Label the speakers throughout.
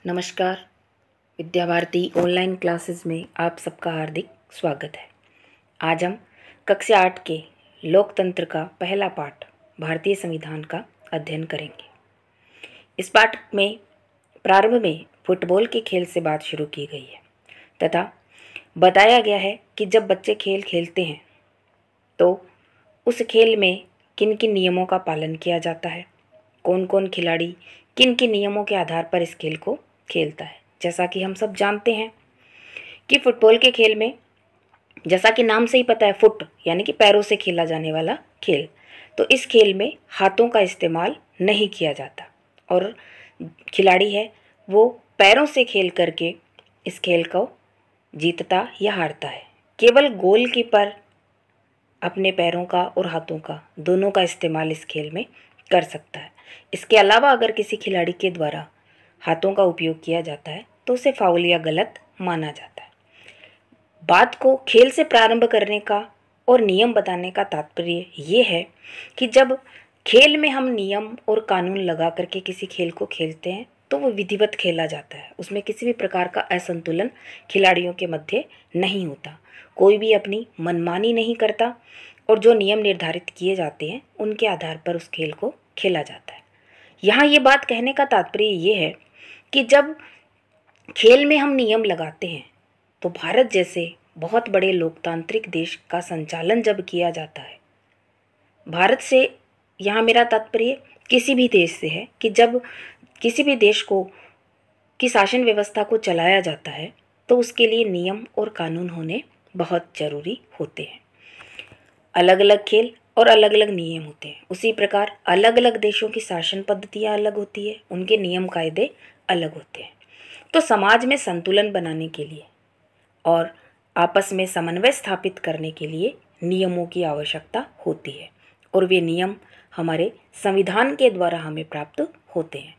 Speaker 1: नमस्कार। Vidya Bharati online classes में आप सबका हार्दिक स्वागत है। आज हम कक्षा 8 के लोकतंत्र का पहला पाठ भारतीय संविधान का अध्ययन करेंगे। इस पाठ में प्रारंभ में फुटबॉल के खेल से बात शुरू की गई है तथा बताया गया है कि जब बच्चे खेल खेलते हैं तो उस खेल में किन किन नियमों का पालन किया जाता है, कौन कौन खिलाड़ी किन किन नियमों के आधार पर इस खेल को खेलता है। जैसा कि हम सब जानते हैं कि फुटबॉल के खेल में, जैसा कि नाम से ही पता है, फुट यानी कि पैरों से खेला जाने वाला खेल, तो इस खेल में हाथों का इस्तेमाल नहीं किया जाता और खिलाड़ी है वो पैरों से खेल करके इस खेल को जीतता या हारता है। केवल गोलकीपर अपने पैरों का और हाथों का दोनों का इस्तेमाल इस खेल में कर सकता है। इसके अलावा अगर किसी खिलाड़ी के द्वारा हाथों का उपयोग किया जाता है तो उसे फाउल या गलत माना जाता है। बात को खेल से प्रारंभ करने का और नियम बताने का तात्पर्य ये है कि जब खेल में हम नियम और कानून लगा करके किसी खेल को खेलते हैं तो वो विधिवत खेला जाता है। उसमें किसी भी प्रकार का असंतुलन खिलाड़ियों के मध्य नहीं होता, कोई भी अपनी मनमानी नहीं करता और जो नियम निर्धारित किए जाते हैं उनके आधार पर उस खेल को खेला जाता है। यहाँ ये बात कहने का तात्पर्य ये है कि जब खेल में हम नियम लगाते हैं तो भारत जैसे बहुत बड़े लोकतांत्रिक देश का संचालन जब किया जाता है, भारत से यहाँ मेरा तात्पर्य किसी भी देश से है कि जब किसी भी देश को की शासन व्यवस्था को चलाया जाता है तो उसके लिए नियम और कानून होने बहुत ज़रूरी होते हैं। अलग अलग खेल और अलग अलग नियम होते हैं। उसी प्रकार अलग अलग देशों की शासन पद्धतियाँ अलग होती है, उनके नियम कायदे अलग होते हैं। तो समाज में संतुलन बनाने के लिए और आपस में समन्वय स्थापित करने के लिए नियमों की आवश्यकता होती है और वे नियम हमारे संविधान के द्वारा हमें प्राप्त होते हैं।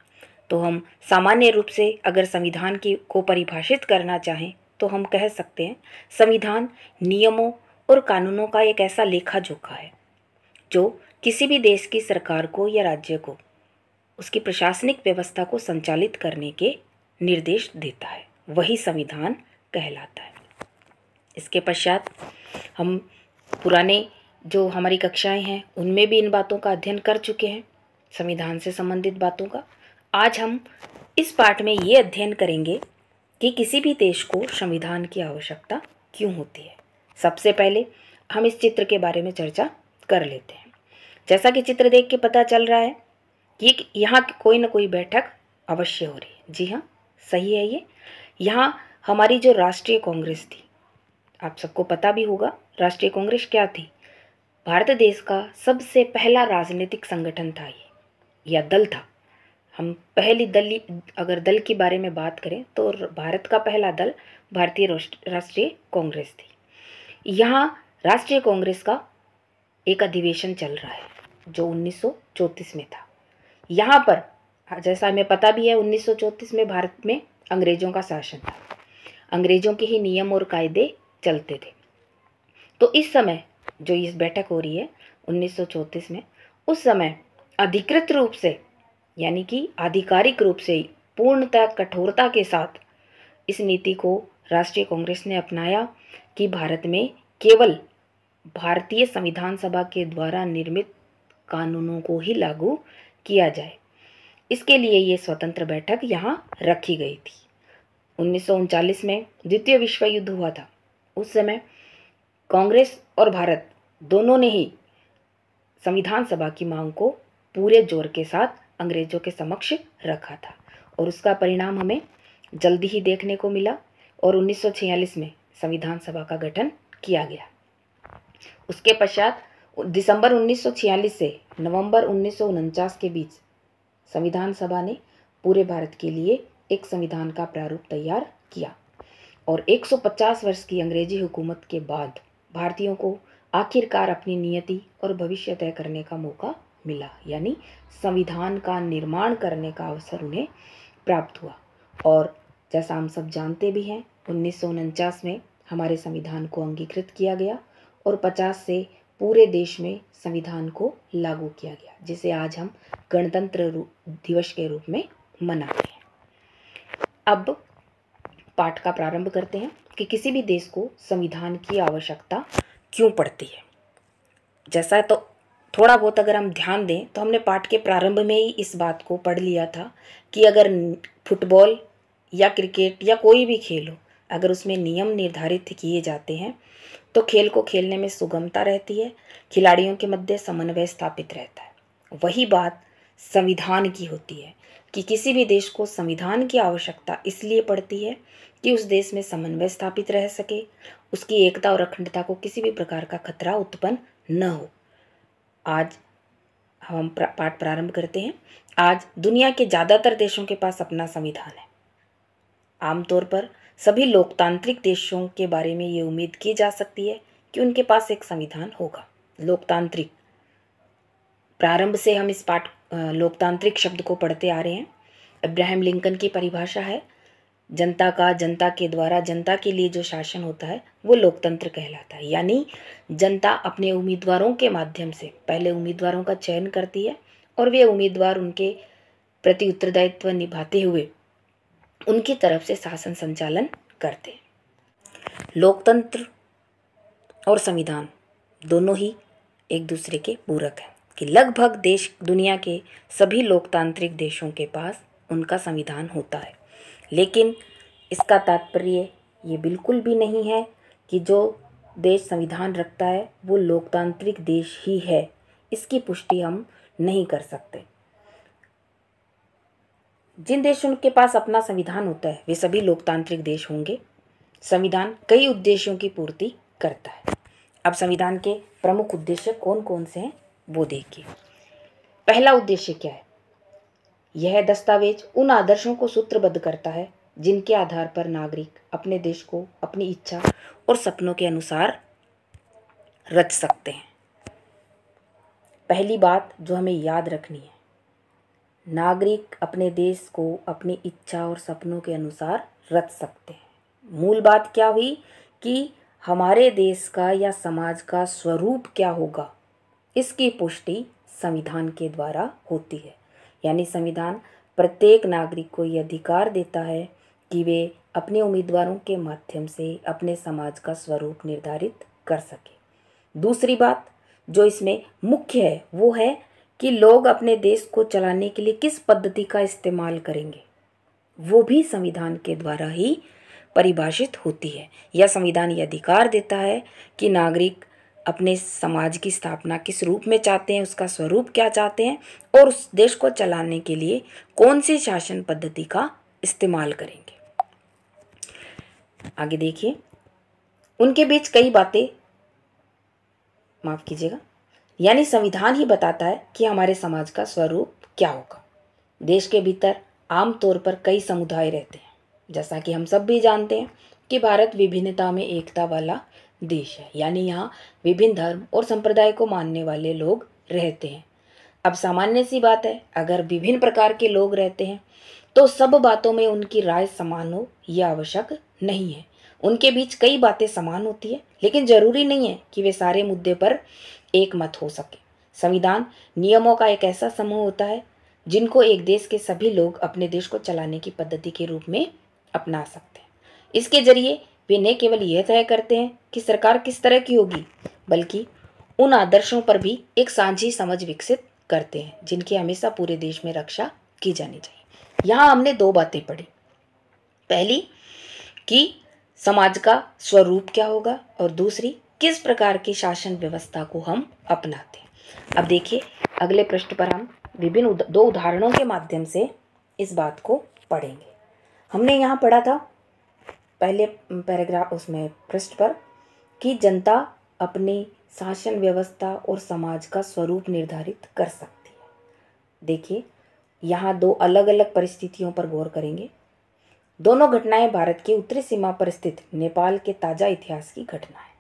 Speaker 1: तो हम सामान्य रूप से अगर संविधान को परिभाषित करना चाहें तो हम कह सकते हैं संविधान नियमों और कानूनों का एक ऐसा लेखा जोखा है जो किसी भी देश की सरकार को या राज्य को उसकी प्रशासनिक व्यवस्था को संचालित करने के निर्देश देता है, वही संविधान कहलाता है। इसके पश्चात हम पुराने जो हमारी कक्षाएं हैं उनमें भी इन बातों का अध्ययन कर चुके हैं, संविधान से संबंधित बातों का। आज हम इस पाठ में ये अध्ययन करेंगे कि किसी भी देश को संविधान की आवश्यकता क्यों होती है। सबसे पहले हम इस चित्र के बारे में चर्चा कर लेते हैं। जैसा कि चित्र देख के पता चल रहा है कि यहाँ कोई ना कोई बैठक अवश्य हो रही है। जी हाँ, सही है ये। यहाँ हमारी जो राष्ट्रीय कांग्रेस थी, आप सबको पता भी होगा राष्ट्रीय कांग्रेस क्या थी। भारत देश का सबसे पहला राजनीतिक संगठन था ये, या दल था। हम अगर दल के बारे में बात करें तो भारत का पहला दल भारतीय राष्ट्रीय कांग्रेस थी। यहाँ राष्ट्रीय कांग्रेस का एक अधिवेशन चल रहा है जो 1934 में था। यहाँ पर जैसा हमें पता भी है 1934 में भारत में अंग्रेज़ों का शासन था, अंग्रेज़ों के ही नियम और कायदे चलते थे। तो इस समय जो इस बैठक हो रही है 1934 में, उस समय अधिकृत रूप से यानी कि आधिकारिक रूप से पूर्णतः कठोरता के साथ इस नीति को राष्ट्रीय कांग्रेस ने अपनाया कि भारत में केवल भारतीय संविधान सभा के द्वारा निर्मित कानूनों को ही लागू किया जाए। इसके लिए ये स्वतंत्र बैठक यहाँ रखी गई थी। 1939 में द्वितीय विश्व युद्ध हुआ था। उस समय कांग्रेस और भारत दोनों ने ही संविधान सभा की मांग को पूरे जोर के साथ अंग्रेजों के समक्ष रखा था और उसका परिणाम हमें जल्दी ही देखने को मिला और 1946 में संविधान सभा का गठन किया गया। उसके पश्चात दिसंबर 1946 से नवंबर 1949 के बीच संविधान सभा ने पूरे भारत के लिए एक संविधान का प्रारूप तैयार किया और 150 वर्ष की अंग्रेजी हुकूमत के बाद भारतीयों को आखिरकार अपनी नियति और भविष्य तय करने का मौका मिला, यानी संविधान का निर्माण करने का अवसर उन्हें प्राप्त हुआ। और जैसा हम सब जानते भी हैं 1949 में हमारे संविधान को अंगीकृत किया गया और 50 से पूरे देश में संविधान को लागू किया गया, जिसे आज हम गणतंत्र दिवस के रूप में मनाते हैं। अब पाठ का प्रारंभ करते हैं कि किसी भी देश को संविधान की आवश्यकता क्यों पड़ती है। जैसा तो थोड़ा बहुत अगर हम ध्यान दें तो हमने पाठ के प्रारंभ में ही इस बात को पढ़ लिया था कि अगर फुटबॉल या क्रिकेट या कोई भी खेल हो, अगर उसमें नियम निर्धारित किए जाते हैं तो खेल को खेलने में सुगमता रहती है, खिलाड़ियों के मध्य समन्वय स्थापित रहता है। वही बात संविधान की होती है कि किसी भी देश को संविधान की आवश्यकता इसलिए पड़ती है कि उस देश में समन्वय स्थापित रह सके, उसकी एकता और अखंडता को किसी भी प्रकार का खतरा उत्पन्न न हो। आज हम पाठ प्रारंभ करते हैं। आज दुनिया के ज़्यादातर देशों के पास अपना संविधान है। आमतौर पर सभी लोकतांत्रिक देशों के बारे में ये उम्मीद की जा सकती है कि उनके पास एक संविधान होगा। लोकतांत्रिक, प्रारंभ से हम इस पाठ लोकतांत्रिक शब्द को पढ़ते आ रहे हैं। अब्राहम लिंकन की परिभाषा है, जनता का, जनता के द्वारा, जनता के लिए जो शासन होता है वो लोकतंत्र कहलाता है। यानी जनता अपने उम्मीदवारों के माध्यम से पहले उम्मीदवारों का चयन करती है और वे उम्मीदवार उनके प्रति उत्तरदायित्व निभाते हुए उनकी तरफ से शासन संचालन करते हैं। लोकतंत्र और संविधान दोनों ही एक दूसरे के पूरक हैं कि लगभग देश, दुनिया के सभी लोकतांत्रिक देशों के पास उनका संविधान होता है। लेकिन इसका तात्पर्य ये बिल्कुल भी नहीं है कि जो देश संविधान रखता है वो लोकतांत्रिक देश ही है। इसकी पुष्टि हम नहीं कर सकते। जिन देशों के पास अपना संविधान होता है वे सभी लोकतांत्रिक देश होंगे। संविधान कई उद्देश्यों की पूर्ति करता है। अब संविधान के प्रमुख उद्देश्य कौन कौन से हैं वो देखिए। पहला उद्देश्य क्या है? यह दस्तावेज उन आदर्शों को सूत्रबद्ध करता है जिनके आधार पर नागरिक अपने देश को अपनी इच्छा और सपनों के अनुसार रच सकते हैं। पहली बात जो हमें याद रखनी है, नागरिक अपने देश को अपनी इच्छा और सपनों के अनुसार रच सकते हैं। मूल बात क्या हुई कि हमारे देश का या समाज का स्वरूप क्या होगा, इसकी पुष्टि संविधान के द्वारा होती है। यानी संविधान प्रत्येक नागरिक को ये अधिकार देता है कि वे अपने उम्मीदवारों के माध्यम से अपने समाज का स्वरूप निर्धारित कर सके। दूसरी बात जो इसमें मुख्य है वो है कि लोग अपने देश को चलाने के लिए किस पद्धति का इस्तेमाल करेंगे, वो भी संविधान के द्वारा ही परिभाषित होती है। यह संविधान ये अधिकार देता है कि नागरिक अपने समाज की स्थापना किस रूप में चाहते हैं, उसका स्वरूप क्या चाहते हैं और उस देश को चलाने के लिए कौन सी शासन पद्धति का इस्तेमाल करेंगे। आगे देखिए, उनके बीच कई बातें, माफ कीजिएगा, यानी संविधान ही बताता है कि हमारे समाज का स्वरूप क्या होगा। देश के भीतर आमतौर पर कई समुदाय रहते हैं। जैसा कि हम सब भी जानते हैं कि भारत विभिन्नता में एकता वाला देश है। यानी यहाँ विभिन्न धर्म और संप्रदाय को मानने वाले लोग रहते हैं। अब सामान्य सी बात है, अगर विभिन्न प्रकार के लोग रहते हैं तो सब बातों में उनकी राय समान हो यह आवश्यक नहीं है। उनके बीच कई बातें समान होती है, लेकिन जरूरी नहीं है कि वे सारे मुद्दे पर एक मत हो सके। संविधान नियमों का एक ऐसा समूह होता है जिनको एक देश के सभी लोग अपने देश को चलाने की पद्धति के रूप में अपना सकते हैं। इसके जरिए वे न केवल यह तय करते हैं कि सरकार किस तरह की होगी, बल्कि उन आदर्शों पर भी एक साझी समझ विकसित करते हैं जिनकी हमेशा पूरे देश में रक्षा की जानी चाहिए। यहाँ हमने दो बातें पढ़ी। पहली कि समाज का स्वरूप क्या होगा और दूसरी किस प्रकार की शासन व्यवस्था को हम अपनाते हैं। अब देखिए, अगले पृष्ठ पर हम विभिन्न दो उदाहरणों के माध्यम से इस बात को पढ़ेंगे। हमने यहाँ पढ़ा था पहले पैराग्राफ, उसमें पृष्ठ पर, कि जनता अपनी शासन व्यवस्था और समाज का स्वरूप निर्धारित कर सकती है। देखिए, यहाँ दो अलग अलग परिस्थितियों पर गौर करेंगे। दोनों घटनाएं भारत की उत्तरी सीमा पर स्थित नेपाल के ताजा इतिहास की घटना है।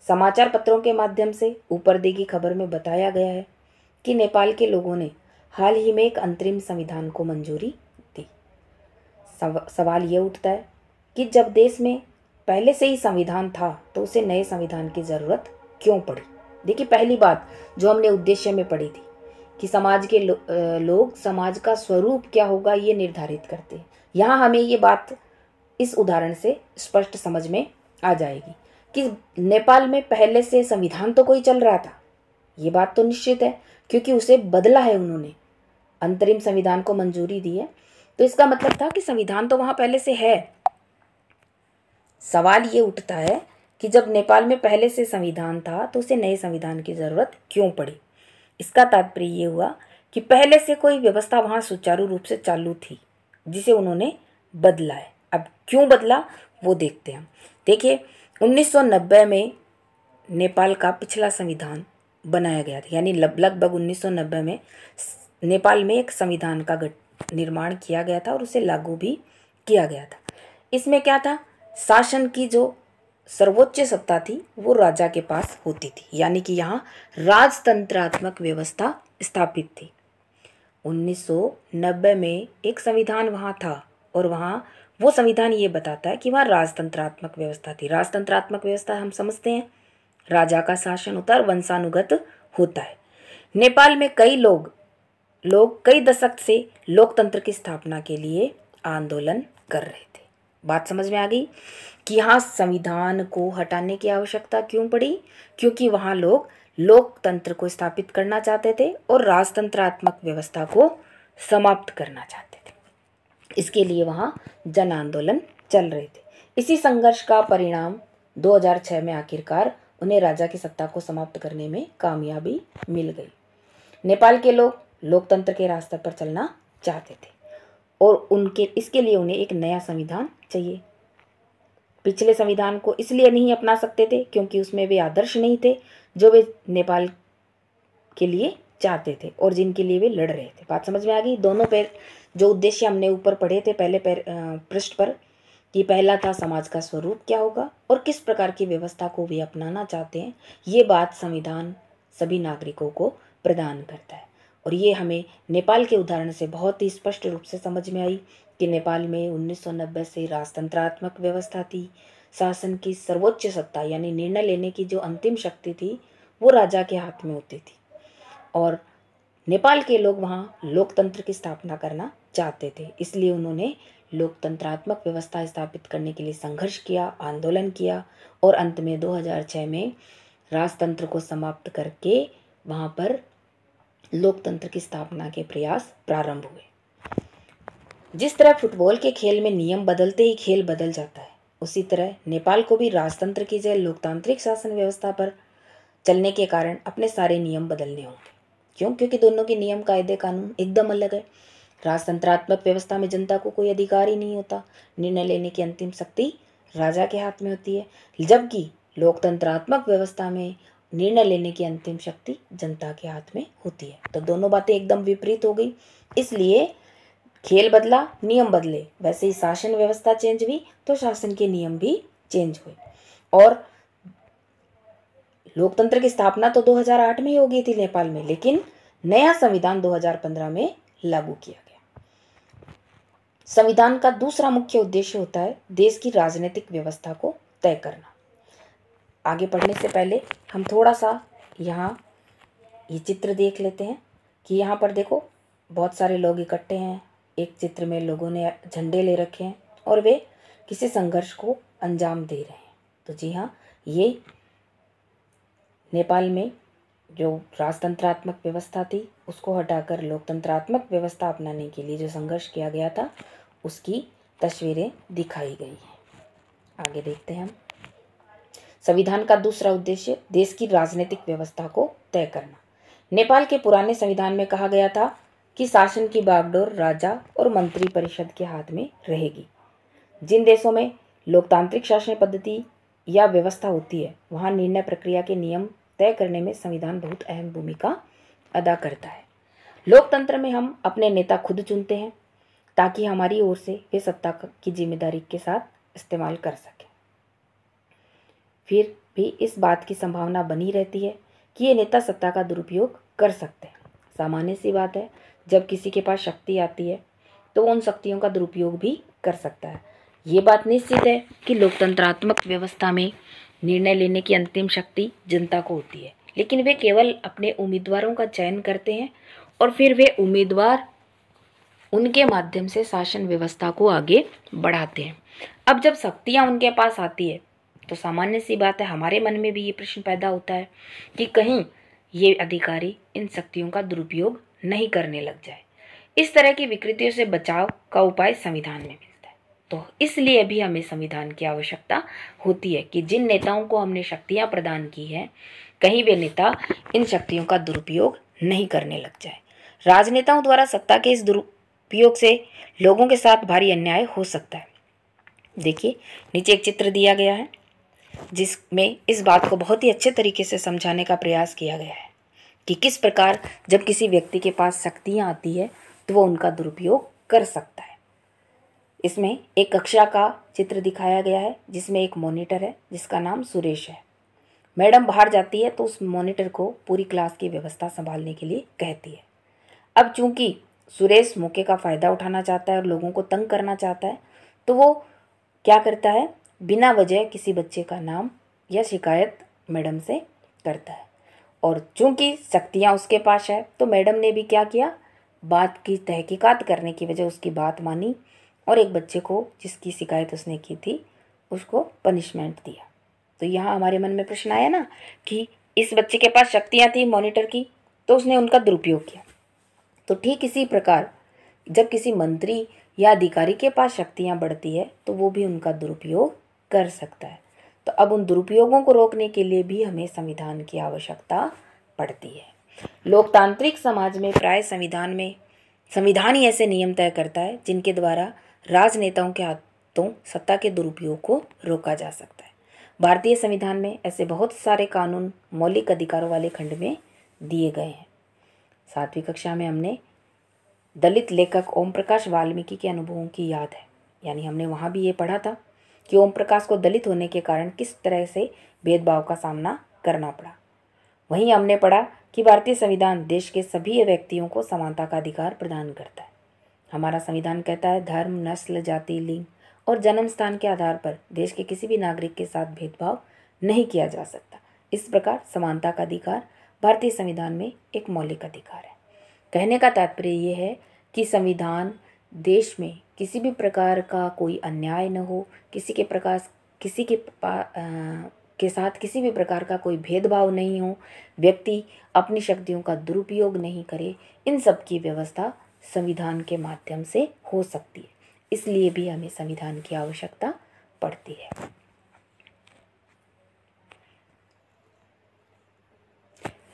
Speaker 1: समाचार पत्रों के माध्यम से ऊपर दी गई खबर में बताया गया है कि नेपाल के लोगों ने हाल ही में एक अंतरिम संविधान को मंजूरी दी। सवाल यह उठता है कि जब देश में पहले से ही संविधान था तो उसे नए संविधान की ज़रूरत क्यों पड़ी। देखिए, पहली बात जो हमने उद्देश्य में पढ़ी थी कि समाज के लोग समाज का स्वरूप क्या होगा ये निर्धारित करते हैं। यहाँ हमें ये बात इस उदाहरण से स्पष्ट समझ में आ जाएगी कि नेपाल में पहले से संविधान तो कोई चल रहा था, ये बात तो निश्चित है, क्योंकि उसे बदला है उन्होंने, अंतरिम संविधान को मंजूरी दी है, तो इसका मतलब था कि संविधान तो वहाँ पहले से है। सवाल ये उठता है कि जब नेपाल में पहले से संविधान था तो उसे नए संविधान की ज़रूरत क्यों पड़ी। इसका तात्पर्य ये हुआ कि पहले से कोई व्यवस्था वहाँ सुचारू रूप से चालू थी जिसे उन्होंने बदला है। अब क्यों बदला वो देखते हैं। देखिए 1990 में नेपाल का पिछला संविधान बनाया गया था, यानी लगभग 1990 में नेपाल में एक संविधान का निर्माण किया गया था और उसे लागू भी किया गया था। इसमें क्या था, शासन की जो सर्वोच्च सत्ता थी वो राजा के पास होती थी, यानी कि यहाँ राजतंत्रात्मक व्यवस्था स्थापित थी। 1990 में एक संविधान वहाँ था और वहाँ वो संविधान ये बताता है कि वहाँ राजतंत्रात्मक व्यवस्था थी। राजतंत्रात्मक व्यवस्था हम समझते हैं, राजा का शासन होता है और वंशानुगत होता है। नेपाल में कई लोग कई दशक से लोकतंत्र की स्थापना के लिए आंदोलन कर रहे थे। बात समझ में आ गई कि यहाँ संविधान को हटाने की आवश्यकता क्यों पड़ी, क्योंकि वहाँ लोग लोकतंत्र को स्थापित करना चाहते थे और राजतंत्रात्मक व्यवस्था को समाप्त करना चाहते थे। इसके लिए वहाँ जन आंदोलन चल रहे थे। इसी संघर्ष का परिणाम 2006 में आखिरकार उन्हें राजा की सत्ता को समाप्त करने में कामयाबी मिल गई। नेपाल के लोग लोकतंत्र के रास्ते पर चलना चाहते थे और इसके लिए उन्हें एक नया संविधान चाहिए। पिछले संविधान को इसलिए नहीं अपना सकते थे क्योंकि उसमें वे आदर्श नहीं थे जो वे नेपाल के लिए चाहते थे और जिनके लिए वे लड़ रहे थे। बात समझ में आ गई। दोनों पैर जो उद्देश्य हमने ऊपर पढ़े थे पहले पृष्ठ पर, कि पहला था समाज का स्वरूप क्या होगा और किस प्रकार की व्यवस्था को वे अपनाना चाहते हैं, ये बात संविधान सभी नागरिकों को प्रदान करता है। और ये हमें नेपाल के उदाहरण से बहुत ही स्पष्ट रूप से समझ में आई कि नेपाल में 1990 से राजतंत्रात्मक व्यवस्था थी। शासन की सर्वोच्च सत्ता यानी निर्णय लेने की जो अंतिम शक्ति थी वो राजा के हाथ में होती थी और नेपाल के लोग वहाँ लोकतंत्र की स्थापना करना चाहते थे। इसलिए उन्होंने लोकतंत्रात्मक व्यवस्था स्थापित करने के लिए संघर्ष किया, आंदोलन किया और अंत में 2006 में राजतंत्र को समाप्त करके वहाँ पर लोकतंत्र की स्थापना के प्रयास प्रारंभ हुए। जिस तरह फुटबॉल के खेल में नियम बदलते ही खेल बदल जाता है, उसी तरह नेपाल को भी राजतंत्र की जगह लोकतांत्रिक शासन व्यवस्था पर चलने के कारण अपने सारे नियम बदलने होंगे। क्यों? क्योंकि दोनों के नियम कायदे कानून एकदम अलग है। राजतंत्रात्मक व्यवस्था में जनता को कोई अधिकार ही नहीं होता, निर्णय लेने की अंतिम शक्ति राजा के हाथ में होती है, जबकि लोकतंत्रात्मक व्यवस्था में निर्णय लेने की अंतिम शक्ति जनता के हाथ में होती है। तो दोनों बातें एकदम विपरीत हो गई। इसलिए खेल बदला, नियम बदले, वैसे ही शासन व्यवस्था चेंज हुई तो शासन के नियम भी चेंज हुए। और लोकतंत्र की स्थापना तो 2008 में ही हो गई थी नेपाल में, लेकिन नया संविधान 2015 में लागू किया गया। संविधान का दूसरा मुख्य उद्देश्य होता है देश की राजनीतिक व्यवस्था को तय करना। आगे बढ़ने से पहले हम थोड़ा सा यहाँ ये चित्र देख लेते हैं कि यहाँ पर देखो बहुत सारे लोग इकट्ठे हैं। एक चित्र में लोगों ने झंडे ले रखे हैं और वे किसी संघर्ष को अंजाम दे रहे हैं। तो जी हाँ, ये नेपाल में जो राजतंत्रात्मक व्यवस्था थी उसको हटाकर लोकतंत्रात्मक व्यवस्था अपनाने के लिए जो संघर्ष किया गया था उसकी तस्वीरें दिखाई गई हैं। आगे देखते हैं हम। संविधान का दूसरा उद्देश्य देश की राजनीतिक व्यवस्था को तय करना। नेपाल के पुराने संविधान में कहा गया था कि शासन की बागडोर राजा और मंत्री परिषद के हाथ में रहेगी। जिन देशों में लोकतांत्रिक शासन पद्धति या व्यवस्था होती है वहाँ निर्णय प्रक्रिया के नियम तय करने में संविधान बहुत अहम भूमिका अदा करता है। लोकतंत्र में हम अपने नेता खुद चुनते हैं ताकि हमारी ओर से वे सत्ता की जिम्मेदारी के साथ इस्तेमाल कर सकें। फिर भी इस बात की संभावना बनी रहती है कि ये नेता सत्ता का दुरुपयोग कर सकते हैं। सामान्य सी बात है, जब किसी के पास शक्ति आती है तो उन शक्तियों का दुरुपयोग भी कर सकता है। ये बात निश्चित है कि लोकतंत्रात्मक व्यवस्था में निर्णय लेने की अंतिम शक्ति जनता को होती है, लेकिन वे केवल अपने उम्मीदवारों का चयन करते हैं और फिर वे उनके माध्यम से शासन व्यवस्था को आगे बढ़ाते हैं। अब जब शक्तियाँ उनके पास आती है तो सामान्य सी बात है, हमारे मन में भी ये प्रश्न पैदा होता है कि कहीं ये अधिकारी इन शक्तियों का दुरुपयोग नहीं करने लग जाए। इस तरह की विकृतियों से बचाव का उपाय संविधान में मिलता है। तो इसलिए भी हमें संविधान की आवश्यकता होती है कि जिन नेताओं को हमने शक्तियां प्रदान की हैं, कहीं वे नेता इन शक्तियों का दुरुपयोग नहीं करने लग जाए। राजनेताओं द्वारा सत्ता के इस दुरुपयोग से लोगों के साथ भारी अन्याय हो सकता है। देखिए, नीचे एक चित्र दिया गया है जिसमें इस बात को बहुत ही अच्छे तरीके से समझाने का प्रयास किया गया है कि किस प्रकार जब किसी व्यक्ति के पास शक्तियाँ आती है तो वो उनका दुरुपयोग कर सकता है। इसमें एक कक्षा का चित्र दिखाया गया है जिसमें एक मॉनिटर है जिसका नाम सुरेश है। मैडम बाहर जाती है तो उस मॉनिटर को पूरी क्लास की व्यवस्था संभालने के लिए कहती है। अब चूंकि सुरेश मौके का फ़ायदा उठाना चाहता है और लोगों को तंग करना चाहता है, तो वो क्या करता है, बिना वजह किसी बच्चे का नाम या शिकायत मैडम से करता है। और चूंकि शक्तियाँ उसके पास है तो मैडम ने भी क्या किया, बात की तहकीकात करने की वजह उसकी बात मानी और एक बच्चे को जिसकी शिकायत उसने की थी उसको पनिशमेंट दिया। तो यहाँ हमारे मन में प्रश्न आया ना कि इस बच्चे के पास शक्तियाँ थी मॉनिटर की, तो उसने उनका दुरुपयोग किया। तो ठीक इसी प्रकार जब किसी मंत्री या अधिकारी के पास शक्तियाँ बढ़ती है तो वो भी उनका दुरुपयोग कर सकता है। तो अब उन दुरुपयोगों को रोकने के लिए भी हमें संविधान की आवश्यकता पड़ती है। लोकतांत्रिक समाज में प्राय संविधान ही ऐसे नियम तय करता है जिनके द्वारा राजनेताओं के हाथों सत्ता के दुरुपयोग को रोका जा सकता है। भारतीय संविधान में ऐसे बहुत सारे कानून मौलिक अधिकारों वाले खंड में दिए गए हैं। 7वीं कक्षा में हमने दलित लेखक ओम प्रकाश वाल्मीकि के अनुभवों की याद है, यानी हमने वहाँ भी ये पढ़ा था कि ओम प्रकाश को दलित होने के कारण किस तरह से भेदभाव का सामना करना पड़ा। वहीं हमने पढ़ा कि भारतीय संविधान देश के सभी व्यक्तियों को समानता का अधिकार प्रदान करता है। हमारा संविधान कहता है धर्म, नस्ल, जाति, लिंग और जन्म स्थान के आधार पर देश के किसी भी नागरिक के साथ भेदभाव नहीं किया जा सकता। इस प्रकार समानता का अधिकार भारतीय संविधान में एक मौलिक अधिकार है। कहने का तात्पर्य ये है कि संविधान देश में किसी भी प्रकार का कोई अन्याय न हो, किसी के साथ किसी भी प्रकार का कोई भेदभाव नहीं हो, व्यक्ति अपनी शक्तियों का दुरुपयोग नहीं करे, इन सब की व्यवस्था संविधान के माध्यम से हो सकती है। इसलिए भी हमें संविधान की आवश्यकता पड़ती है।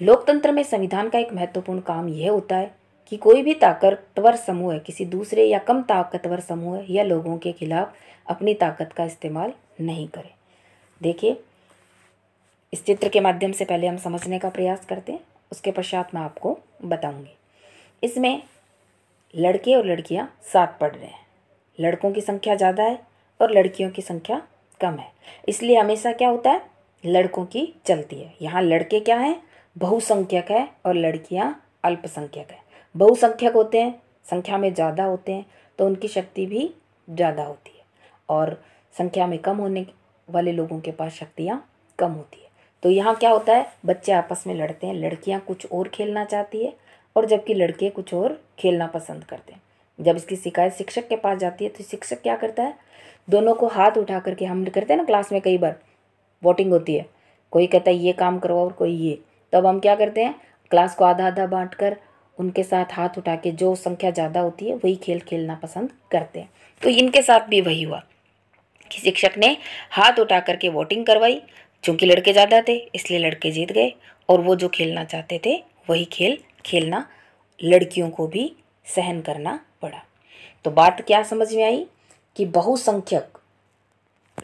Speaker 1: लोकतंत्र में संविधान का एक महत्वपूर्ण काम यह होता है कि कोई भी ताकतवर समूह किसी दूसरे या कम ताकतवर समूह या लोगों के खिलाफ अपनी ताकत का इस्तेमाल नहीं करे। देखिए, इस चित्र के माध्यम से पहले हम समझने का प्रयास करते हैं, उसके पश्चात मैं आपको बताऊंगी। इसमें लड़के और लड़कियां साथ पढ़ रहे हैं। लड़कों की संख्या ज़्यादा है और लड़कियों की संख्या कम है, इसलिए हमेशा क्या होता है, लड़कों की चलती है। यहाँ लड़के क्या हैं, बहुसंख्यक है और लड़कियाँ अल्पसंख्यक है। बहुसंख्यक होते हैं, संख्या में ज़्यादा होते हैं तो उनकी शक्ति भी ज़्यादा होती है, और संख्या में कम होने वाले लोगों के पास शक्तियाँ कम होती है। तो यहाँ क्या होता है, बच्चे आपस में लड़ते हैं, लड़कियाँ कुछ और खेलना चाहती है और जबकि लड़के कुछ और खेलना पसंद करते हैं। जब इसकी शिकायत शिक्षक के पास जाती है तो शिक्षक क्या करता है, दोनों को हाथ उठा करके, हम करते हैं ना क्लास में, कई बार वोटिंग होती है, कोई कहता है ये काम करो और कोई ये, तब हम क्या करते हैं, क्लास को आधा आधा बांट कर उनके साथ हाथ उठा के जो संख्या ज़्यादा होती है वही खेल खेलना पसंद करते हैं। तो इनके साथ भी वही हुआ कि शिक्षक ने हाथ उठा करके वोटिंग करवाई, चूँकि लड़के ज़्यादा थे इसलिए लड़के जीत गए, और वो जो खेलना चाहते थे वही खेल खेलना लड़कियों को भी सहन करना पड़ा। तो बात क्या समझ में आई कि बहुसंख्यक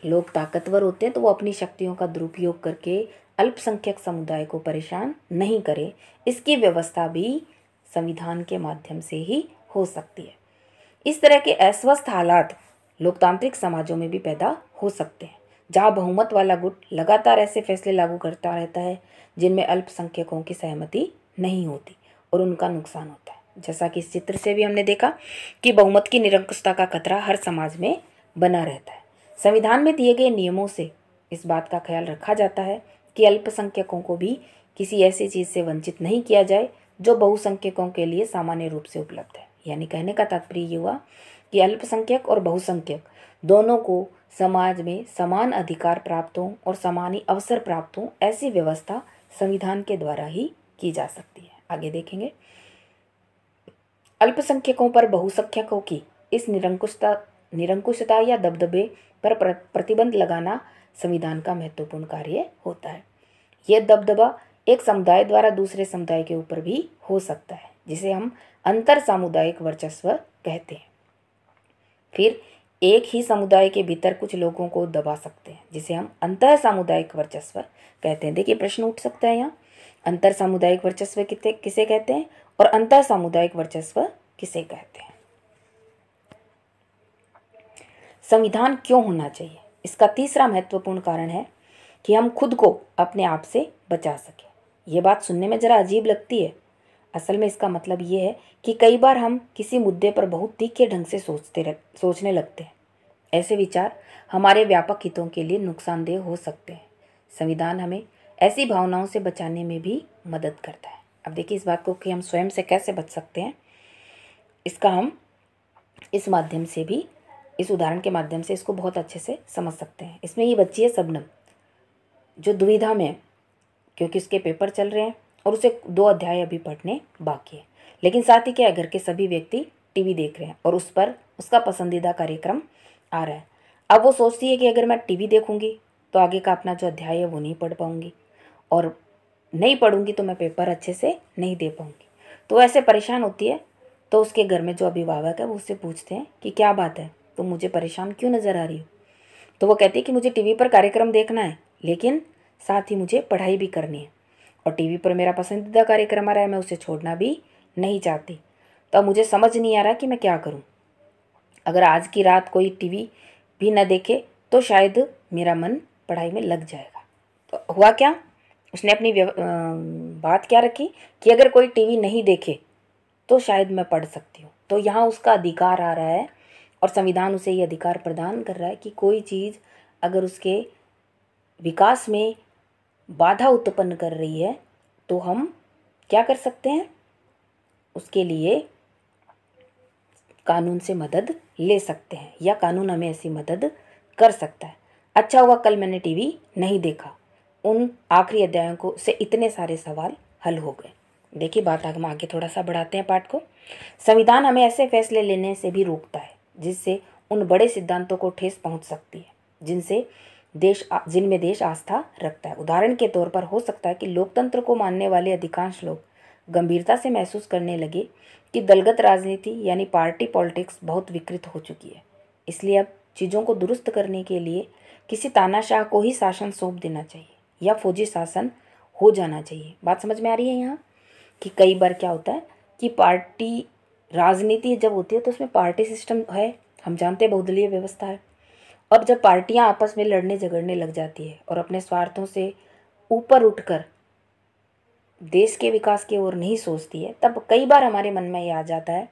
Speaker 1: लोग ताकतवर होते हैं तो वो अपनी शक्तियों का दुरुपयोग करके अल्पसंख्यक समुदाय को परेशान नहीं करे, इसकी व्यवस्था भी संविधान के माध्यम से ही हो सकती है। इस तरह के अस्वस्थ हालात लोकतांत्रिक समाजों में भी पैदा हो सकते हैं, जहां बहुमत वाला गुट लगातार ऐसे फैसले लागू करता रहता है जिनमें अल्पसंख्यकों की सहमति नहीं होती और उनका नुकसान होता है। जैसा कि इस चित्र से भी हमने देखा कि बहुमत की निरंकुशता का खतरा हर समाज में बना रहता है। संविधान में दिए गए नियमों से इस बात का ख्याल रखा जाता है कि अल्पसंख्यकों को भी किसी ऐसी चीज़ से वंचित नहीं किया जाए जो बहुसंख्यकों के लिए सामान्य रूप से उपलब्ध है। यानी कहने का तात्पर्य ये हुआ कि अल्पसंख्यक और बहुसंख्यक दोनों को समाज में समान अधिकार प्राप्त हों और समान ही अवसर प्राप्त हों, ऐसी व्यवस्था संविधान के द्वारा ही की जा सकती है। आगे देखेंगे, अल्पसंख्यकों पर बहुसंख्यकों की इस निरंकुशता या दबदबे पर प्रतिबंध लगाना संविधान का महत्वपूर्ण कार्य होता है। यह दबदबा एक समुदाय द्वारा दूसरे समुदाय के ऊपर भी हो सकता है, जिसे हम अंतर सामुदायिक वर्चस्व कहते हैं। फिर एक ही समुदाय के भीतर कुछ लोगों को दबा सकते हैं, जिसे हम अंतर सामुदायिक वर्चस्व कहते हैं। देखिए प्रश्न उठ सकता है यहाँ, अंतर सामुदायिक वर्चस्व किसे कहते हैं और अंतर सामुदायिक वर्चस्व किसे कहते हैं। संविधान क्यों होना चाहिए? इसका तीसरा महत्वपूर्ण कारण है कि हम खुद को अपने आप से बचा सकें। ये बात सुनने में जरा अजीब लगती है। असल में इसका मतलब ये है कि कई बार हम किसी मुद्दे पर बहुत तीखे ढंग से सोचने लगते हैं। ऐसे विचार हमारे व्यापक हितों के लिए नुकसानदेह हो सकते हैं। संविधान हमें ऐसी भावनाओं से बचाने में भी मदद करता है। अब देखिए इस बात को कि हम स्वयं से कैसे बच सकते हैं, इसका हम इस माध्यम से भी, इस उदाहरण के माध्यम से इसको बहुत अच्छे से समझ सकते हैं। इसमें ये बच्ची है शबनम, जो दुविधा में है क्योंकि उसके पेपर चल रहे हैं और उसे 2 अध्याय अभी पढ़ने बाकी है। लेकिन साथ ही क्या है, घर के सभी व्यक्ति टीवी देख रहे हैं और उस पर उसका पसंदीदा कार्यक्रम आ रहा है। अब वो सोचती है कि अगर मैं टीवी देखूंगी तो आगे का अपना जो अध्याय है वो नहीं पढ़ पाऊंगी, और नहीं पढ़ूंगी तो मैं पेपर अच्छे से नहीं दे पाऊंगी। तो ऐसे परेशान होती है। तो उसके घर में जो अभिभावक है वो उससे पूछते हैं कि क्या बात है, तुम मुझे परेशान क्यों नज़र आ रही हो? तो वो कहती है कि मुझे टीवी पर कार्यक्रम देखना है, लेकिन साथ ही मुझे पढ़ाई भी करनी है, और टीवी पर मेरा पसंदीदा कार्यक्रम आ रहा है, मैं उसे छोड़ना भी नहीं चाहती। तो अब मुझे समझ नहीं आ रहा कि मैं क्या करूं। अगर आज की रात कोई टीवी भी न देखे तो शायद मेरा मन पढ़ाई में लग जाएगा। तो हुआ क्या, उसने अपनी बात क्या रखी कि अगर कोई टीवी नहीं देखे तो शायद मैं पढ़ सकती हूँ। तो यहाँ उसका अधिकार आ रहा है और संविधान उसे ये अधिकार प्रदान कर रहा है कि कोई चीज़ अगर उसके विकास में बाधा उत्पन्न कर रही है तो हम क्या कर सकते हैं, उसके लिए कानून से मदद ले सकते हैं, या कानून हमें ऐसी मदद कर सकता है। अच्छा हुआ कल मैंने टीवी नहीं देखा, उन आखिरी अध्यायों को से इतने सारे सवाल हल हो गए। देखिए बात हम आगे थोड़ा सा बढ़ाते हैं पाठ को। संविधान हमें ऐसे फैसले लेने से भी रोकता है जिससे उन बड़े सिद्धांतों को ठेस पहुंच सकती है जिनमें देश आस्था रखता है। उदाहरण के तौर पर हो सकता है कि लोकतंत्र को मानने वाले अधिकांश लोग गंभीरता से महसूस करने लगे कि दलगत राजनीति यानी पार्टी पॉलिटिक्स बहुत विकृत हो चुकी है, इसलिए अब चीज़ों को दुरुस्त करने के लिए किसी तानाशाह को ही शासन सौंप देना चाहिए या फौजी शासन हो जाना चाहिए। बात समझ में आ रही है यहाँ कि कई बार क्या होता है कि पार्टी राजनीति जब होती है तो उसमें पार्टी सिस्टम है, हम जानते हैं बहुदलीय व्यवस्था है। अब जब पार्टियां आपस में लड़ने झगड़ने लग जाती है और अपने स्वार्थों से ऊपर उठकर देश के विकास की ओर नहीं सोचती है, तब कई बार हमारे मन में ये आ जाता है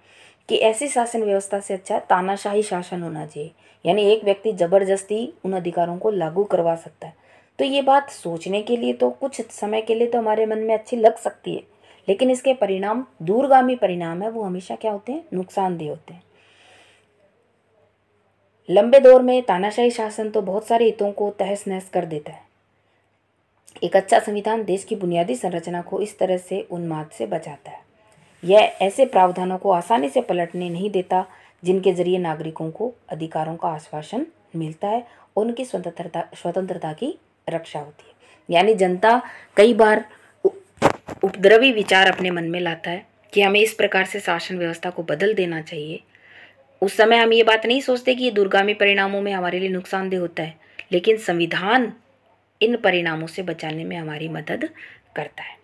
Speaker 1: कि ऐसी शासन व्यवस्था से अच्छा तानाशाही शासन होना चाहिए, यानी एक व्यक्ति जबरदस्ती उन अधिकारों को लागू करवा सकता है। तो ये बात सोचने के लिए तो कुछ समय के लिए तो हमारे मन में अच्छी लग सकती है, लेकिन इसके परिणाम दूरगामी परिणाम है वो हमेशा क्या होते हैं, नुकसानदेह होते हैं। लंबे दौर में तानाशाही शासन तो बहुत सारे हितों को तहस नहस कर देता है। एक अच्छा संविधान देश की बुनियादी संरचना को इस तरह से उन्माद से बचाता है। यह ऐसे प्रावधानों को आसानी से पलटने नहीं देता जिनके जरिए नागरिकों को अधिकारों का आश्वासन मिलता है और उनकी स्वतंत्रता की रक्षा होती है। यानी जनता कई बार उपद्रवी विचार अपने मन में लाता है कि हमें इस प्रकार से शासन व्यवस्था को बदल देना चाहिए। उस समय हम ये बात नहीं सोचते कि ये दूरगामी परिणामों में हमारे लिए नुकसानदेह होता है, लेकिन संविधान इन परिणामों से बचाने में हमारी मदद करता है।